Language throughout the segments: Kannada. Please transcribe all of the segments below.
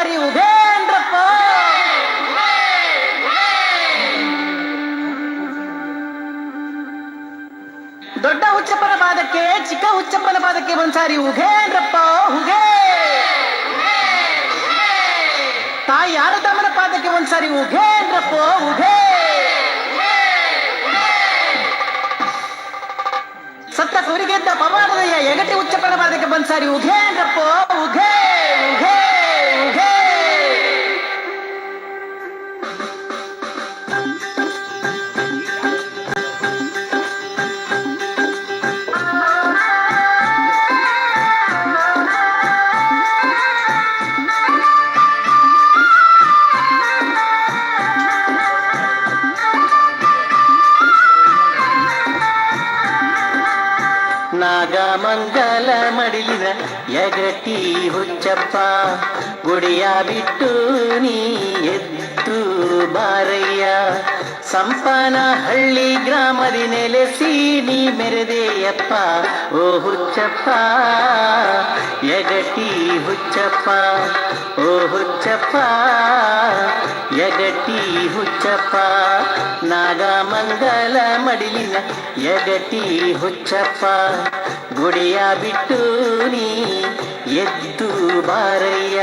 ಒಂದ್ಸಾರಿ ಉಘೇಂದ್ರಪ್ಪ. ದೊಡ್ಡ ಹುಚ್ಚಪ್ಪನ ಪಾದಕ್ಕೆ ಚಿಕ್ಕ ಹುಚ್ಚಪ್ಪನ ಪಾದಕ್ಕೆ ಒಂದ್ಸಾರಿ ಉಘೇಂದ್ರಪ್ಪ ಉಘೇ. ತಾಯಿ ಯಾರದಮ್ಮನ ಪಾದಕ್ಕೆ ಒಂದ್ಸಾರಿ ಉಘೇಂದ್ರಪ್ಪ ಉಘೇ. ಸತ್ತ ಕುರಿಗೆದ್ದ ಪವಾಡದಯ್ಯ ಎಗಟಿ ಹುಚ್ಚಪ್ಪನ ಪಾದಕ್ಕೆ ಒಂದ್ಸಾರಿ ಉಘೇಂದ್ರಪ್ಪ ಉಘೇ ಉಘೇ ಉಘೇ. ನಾಗಮಂಗಲ ಮಡಿಲಿನ ಯಗಟಿ ಹುಚ್ಚಪ್ಪ ಗುಡಿಯ ಬಿಟ್ಟು ನೀ ಎದ್ದು ಬಾರಯ್ಯ. ಸಂಪನ ಹಳ್ಳಿ ಗ್ರಾಮದಿ ನೆಲೆಸಿ ನೀ ಮೆರೆದೆಯಪ್ಪ ಓ ಹುಚ್ಚಪ್ಪ ಯಗಟಿ ಹುಚ್ಚಪ್ಪ ಓ ಹುಚ್ಚಪ್ಪ ಯಗಟಿ ಹುಚ್ಚಪ್ಪ. ನಾಗಮಂಗಲ ಮಡಿಲಿನ ಯಗಟಿ ಹುಚ್ಚಪ್ಪ ಗುಡಿಯ ಬಿಟ್ಟು ನೀ ಎದ್ದು ಬಾರಯ್ಯ.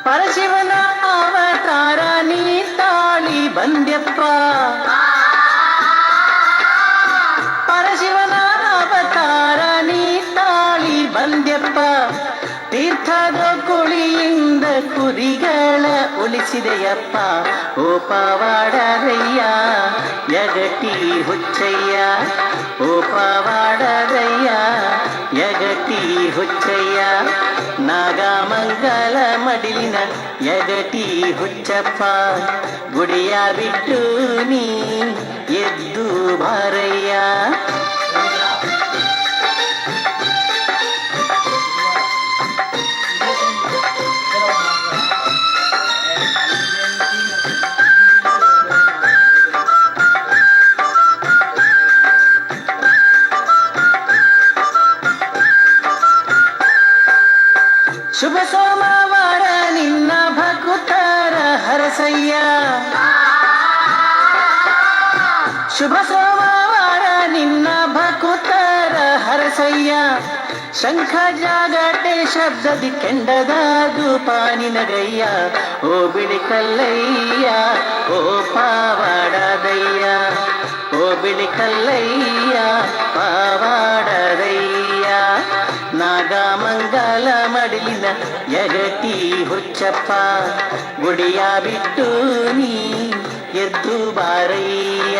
ಪರಶಿವನ ಅವತಾರ ನೀ ತಾಳಿ ಬಂದ್ಯಪ್ಪ. ಪರಶಿವನ ಅವತಾರ ನೀ ತಾಳಿ ಬಂದ್ಯಪ್ಪ. ತೀರ್ಥದ ಕುಳಿಯಿಂದ ಕುರಿಗಳ ಉಳಿಸಿದೆಯಪ್ಪ ಓ ಪವಾಡರಯ್ಯ ಯಗಟಿ ಹುಚ್ಚಯ್ಯ ಓ ಪವಾಡರಯ್ಯ ಯಗಟಿ ಹುಚ್ಚಯ್ಯ. ನಾಗಮಂಗಲ ಮಡಿಲಿನ ಯಗಟಿ ಹುಚ್ಚಪ್ಪ ಗುಡಿಯ ಬಿಟ್ಟು ನೀ ಎದ್ದು ಬಾರಯ್ಯ. ಶುಭ ಸೋಮವಾರ ನಿನ್ನ ಭಕ್ತರ ಹರಸಯ್ಯ. ಶುಭ ಸೋಮವಾರ ನಿನ್ನ ಭಕ್ತರ ಹರಸಯ್ಯ. ಶಂಖ ಜಾಗಟೆ ಶಬ್ದದಿ ಕೆಂಡದಾದು ಪಾನಿನಗಯ್ಯ ಓ ಬಿಳಿಕಲ್ಲಯ್ಯ ಓ ಪಾವಾಡದಯ್ಯ ಓ ಬಿಳಿಕಲ್ಲಯ್ಯ ಪಾವಾಡದಯ್ಯ. ನಾಗಮಂಗಲ ಮಡಿಲಿನ ಯಗಟಿ ಹುಚ್ಚಪ್ಪ ಗುಡಿಯ ಬಿಟ್ಟು ನೀ ಎದ್ದು ಬಾರಯ್ಯ.